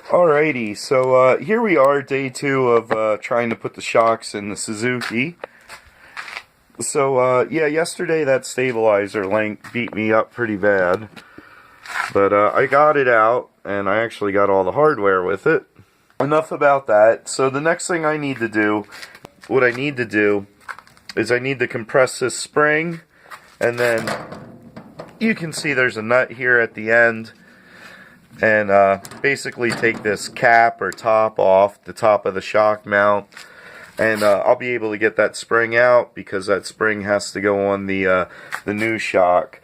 Alrighty, so here we are, day 2 of trying to put the shocks in the Suzuki. So yeah, yesterday that stabilizer link beat me up pretty bad, but I got it out, and I actually got all the hardware with it. Enough about that. So the next thing I need to do, what I need to do, is I need to compress this spring, and then you can see there's a nut here at the end. And basically take this cap or top off the top of the shock mount, and I'll be able to get that spring out because that spring has to go on the new shock.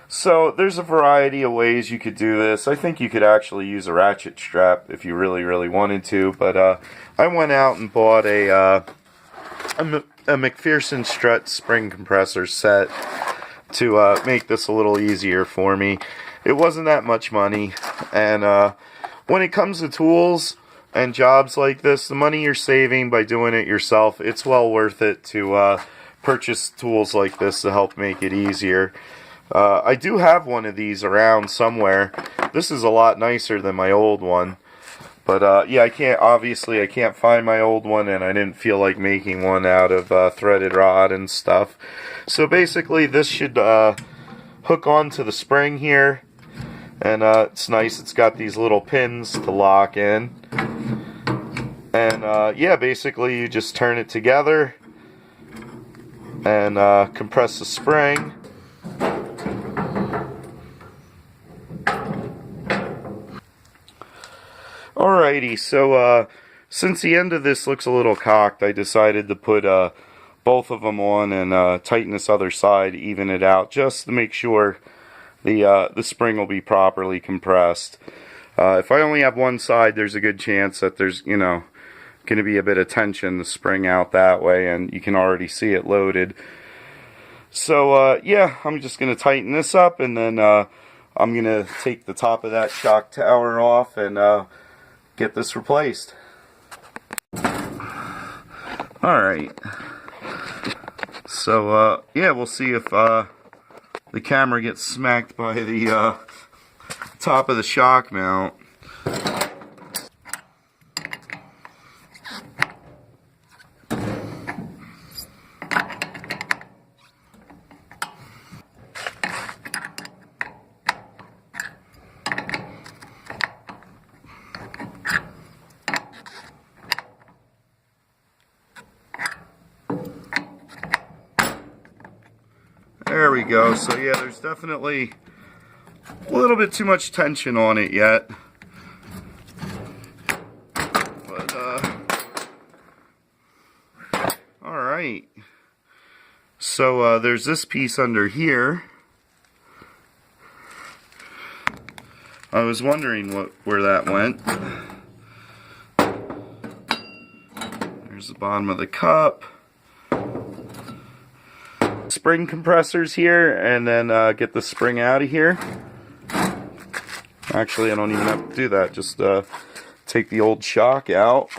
So there's a variety of ways you could do this. I think you could actually use a ratchet strap if you really wanted to, but I went out and bought a McPherson strut spring compressor set to make this a little easier for me. It wasn't that much money, and when it comes to tools and jobs like this, the money you're saving by doing it yourself, it's well worth it to purchase tools like this to help make it easier. I do have one of these around somewhere. This is a lot nicer than my old one, but yeah, I can't find my old one, and I didn't feel like making one out of threaded rod and stuff. So basically this should hook onto the spring here. And it's nice, it's got these little pins to lock in. And yeah, basically you just turn it together and compress the spring. Alrighty, so since the end of this looks a little cocked, I decided to put both of them on and tighten this other side, even it out, just to make sure the spring will be properly compressed. If I only have one side, there's a good chance that there's, going to be a bit of tension to spring out that way, and you can already see it loaded. So yeah, I'm just going to tighten this up, and then I'm going to take the top of that shock tower off and get this replaced. Alright. So yeah, we'll see if the camera gets smacked by the top of the shock mount. There we go. So yeah, there's definitely a little bit too much tension on it yet. But alright. So there's this piece under here. I was wondering where that went. There's the bottom of the cup. Spring compressors here, and then get the spring out of here. Actually, I don't even have to do that, just take the old shock out,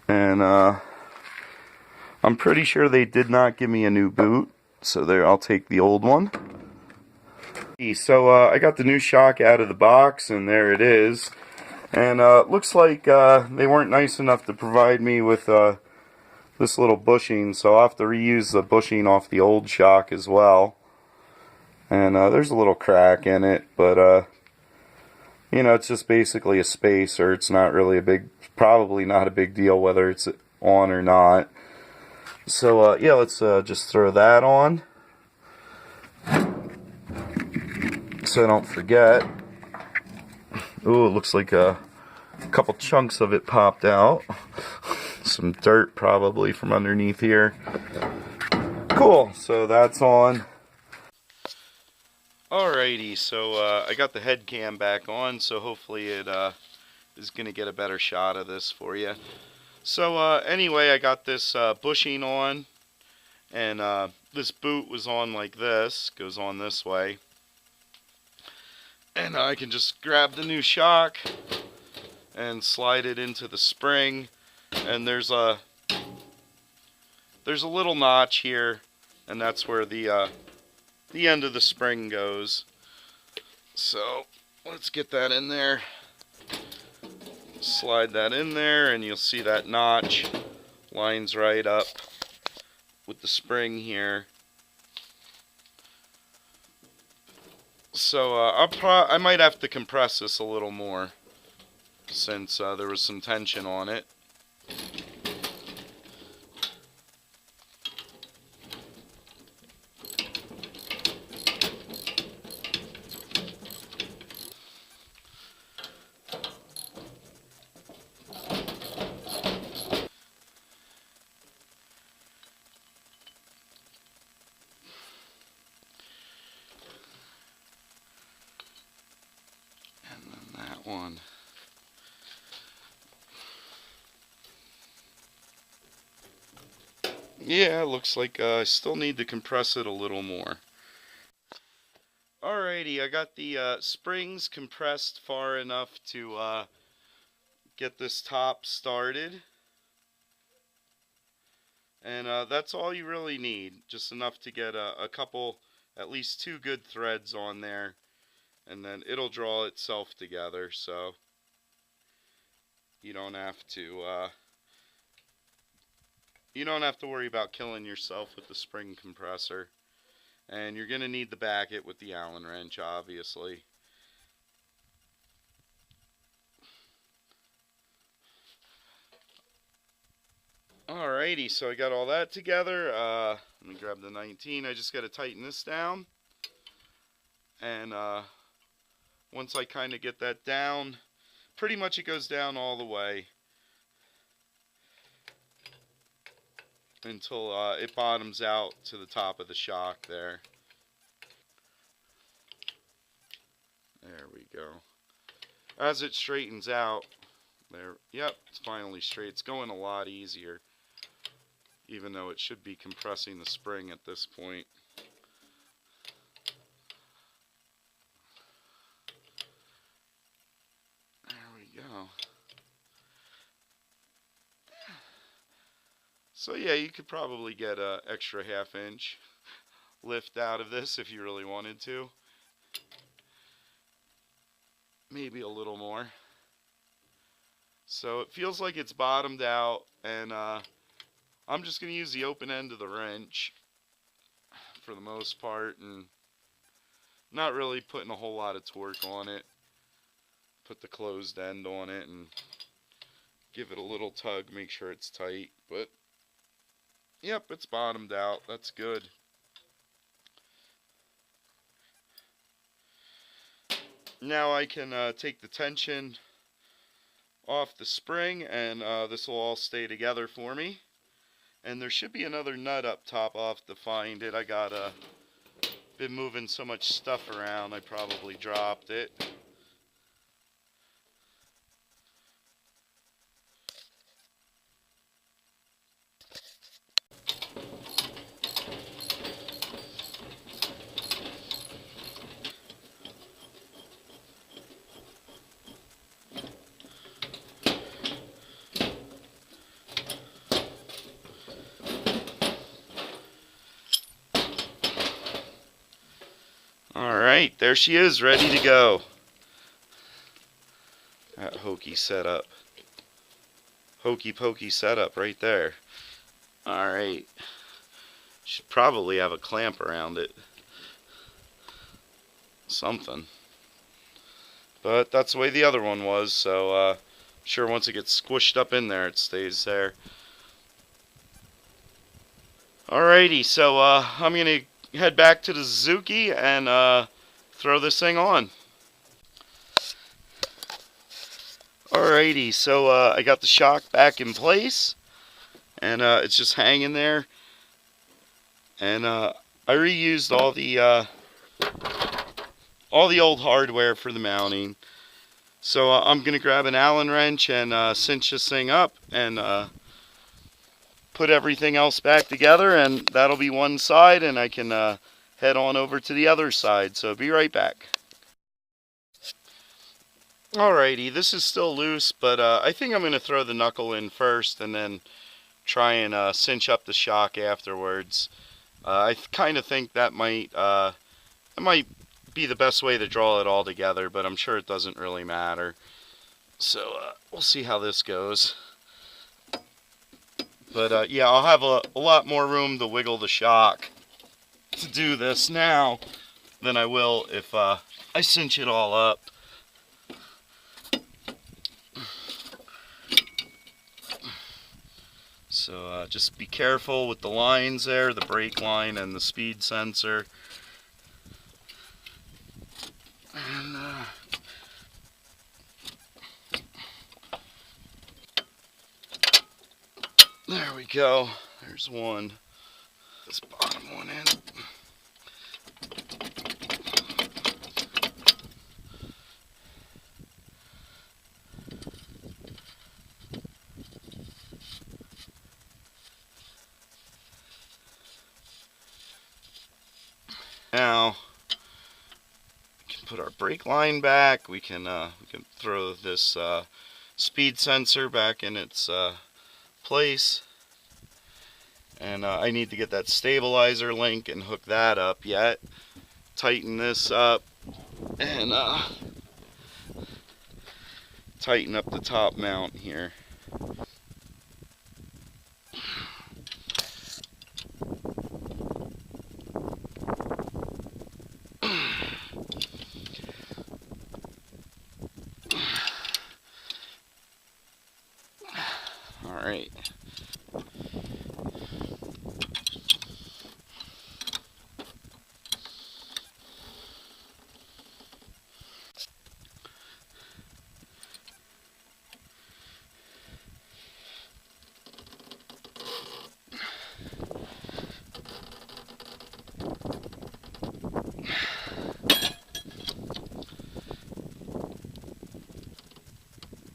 and I'm pretty sure they did not give me a new boot, so there, I'll take the old one. So I got the new shock out of the box, and there it is, and looks like they weren't nice enough to provide me with this little bushing, so I'll have to reuse the bushing off the old shock as well. And there's a little crack in it, but it's just basically a spacer. It's not really probably not a big deal whether it's on or not. So yeah, let's just throw that on so I don't forget. Ooh, it looks like a couple chunks of it popped out. Some dirt probably from underneath here. Cool, so that's on. Alrighty, so I got the head cam back on, so hopefully it is going to get a better shot of this for you. So anyway, I got this bushing on, and this boot was on like this, goes on this way. And I can just grab the new shock and slide it into the spring. And there's a little notch here, and that's where the end of the spring goes. So let's get that in there. Slide that in there and you'll see that notch lines right up with the spring here. So I might have to compress this a little more since there was some tension on it. And then that one. Yeah, looks like I still need to compress it a little more. Alrighty, I got the springs compressed far enough to get this top started. And that's all you really need, just enough to get a couple, at least 2 good threads on there, and then it'll draw itself together, so you don't have to worry about killing yourself with the spring compressor. And you're going to need to back it with the Allen wrench, obviously. Alrighty, so I got all that together. Let me grab the 19. I just got to tighten this down. And once I kind of get that down, pretty much it goes down all the way until it bottoms out to the top of the shock there. There we go. As it straightens out, there, yep, it's finally straight. It's going a lot easier, even though it should be compressing the spring at this point. There we go. So yeah, you could probably get an extra ½ inch lift out of this if you really wanted to. Maybe a little more. So it feels like it's bottomed out, and I'm just going to use the open end of the wrench for the most part, and not really putting a whole lot of torque on it. Put the closed end on it and give it a little tug, make sure it's tight. But yep, it's bottomed out. That's good. Now I can take the tension off the spring, and this will all stay together for me. And there should be another nut up top. I'll have to find it. I got been moving so much stuff around, I probably dropped it. Alright, there she is, ready to go. That hokey setup. Hokey pokey setup right there. Alright. Should probably have a clamp around it. Something. But that's the way the other one was, so I'm sure once it gets squished up in there, it stays there. Alrighty, so I'm going to head back to the Suzuki and throw this thing on. Alrighty, so I got the shock back in place, and it's just hanging there. And I reused all the old hardware for the mounting. So I'm gonna grab an Allen wrench and cinch this thing up and put everything else back together, and that'll be one side, and I can head on over to the other side. So be right back. Alrighty, this is still loose, but I think I'm gonna throw the knuckle in first and then try and cinch up the shock afterwards. I kind of think that might be the best way to draw it all together, but I'm sure it doesn't really matter. So we'll see how this goes. But yeah, I'll have a lot more room to wiggle the shock to do this now than I will if I cinch it all up. So just be careful with the lines there, the brake line and the speed sensor. And there we go. There's one. This bottom one in. Now we can put our brake line back. We can throw this speed sensor back in its place. And I need to get that stabilizer link and hook that up yet. Tighten this up and tighten up the top mount here. All right.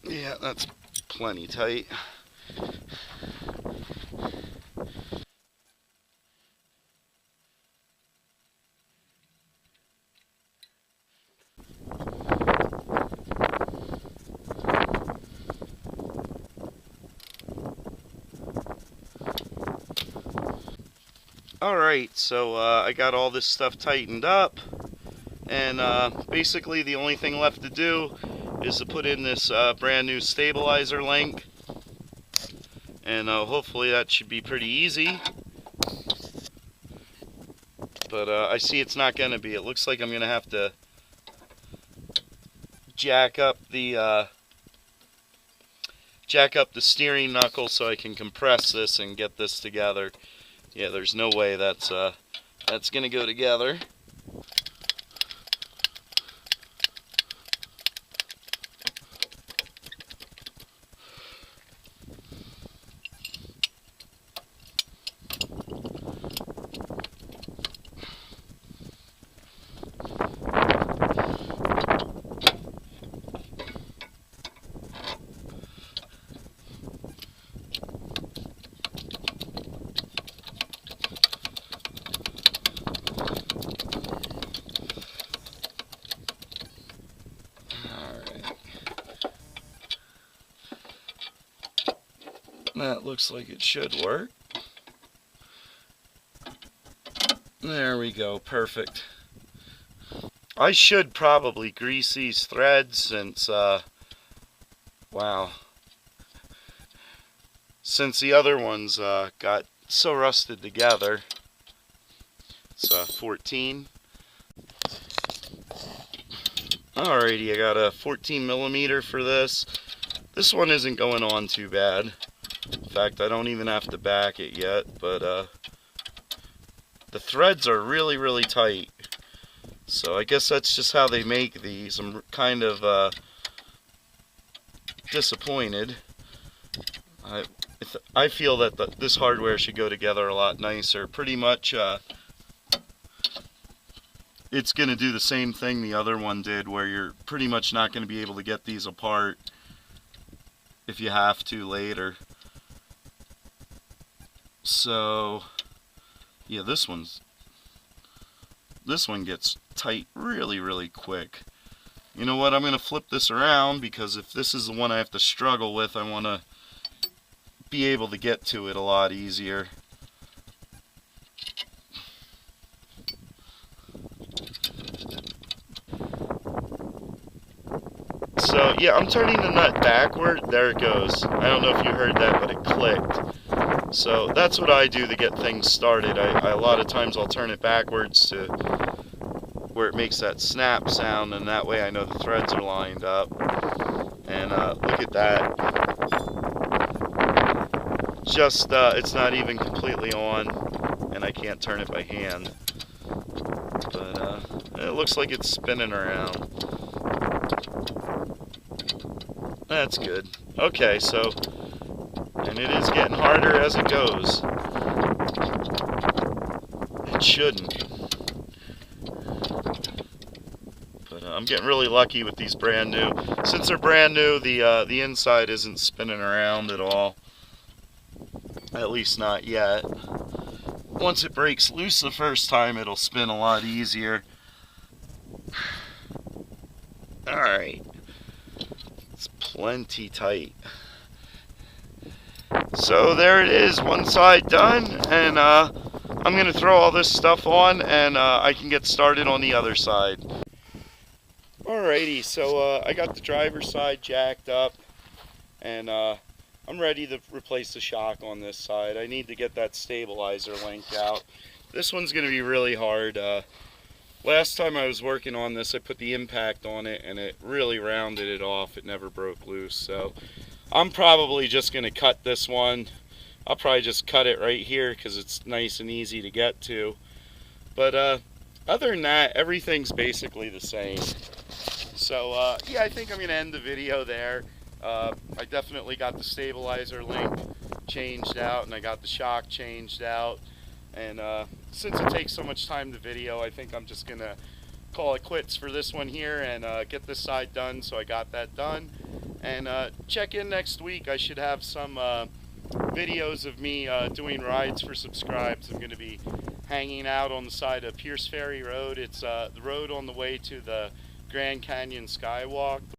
Yeah, that's plenty tight. Alright, so I got all this stuff tightened up, and basically the only thing left to do is to put in this brand new stabilizer link, and hopefully that should be pretty easy. But I see it's not going to be. It looks like I'm going to have to jack up the steering knuckle so I can compress this and get this together. Yeah, there's no way that's going to go together. That looks like it should work. There we go, perfect. I should probably grease these threads since, wow. Since the other ones got so rusted together. It's 14. Alrighty, I got a 14 millimeter for this. This one isn't going on too bad. In fact, I don't even have to back it yet, but the threads are really, really tight. So I guess that's just how they make these. I'm kind of disappointed. I feel that this hardware should go together a lot nicer. Pretty much it's going to do the same thing the other one did, where you're pretty much not going to be able to get these apart if you have to later. So yeah, this one gets tight really, really quick. You know what, I'm going to flip this around, because if this is the one I have to struggle with, I want to be able to get to it a lot easier. Alright, so yeah, I'm turning the nut backward. There it goes. I don't know if you heard that, but it clicked. So that's what I do to get things started. A lot of times I'll turn it backwards to where it makes that snap sound, and that way I know the threads are lined up. And look at that. Just, it's not even completely on, and I can't turn it by hand. But it looks like it's spinning around. That's good. Okay, so, and it is getting harder as it goes. It shouldn't. But I'm getting really lucky with these brand new. Since they're brand new, the inside isn't spinning around at all. At least not yet. Once it breaks loose the first time, it'll spin a lot easier. Alright. It's plenty tight. So there it is, one side done, and I'm going to throw all this stuff on, and I can get started on the other side. Alrighty, so I got the driver's side jacked up, and I'm ready to replace the shock on this side. I need to get that stabilizer link out. This one's going to be really hard. Last time I was working on this, I put the impact on it, and it really rounded it off. It never broke loose, so I'm probably just going to cut this one. I'll probably just cut it right here because it's nice and easy to get to. But other than that, everything's basically the same. So yeah, I think I'm going to end the video there. I definitely got the stabilizer link changed out, and I got the shock changed out. And since it takes so much time to video, I think I'm just going to call it quits for this one here and get this side done. So I got that done. And check in next week. I should have some videos of me doing rides for subscribes. I'm going to be hanging out on the side of Pierce Ferry Road. It's the road on the way to the Grand Canyon Skywalk.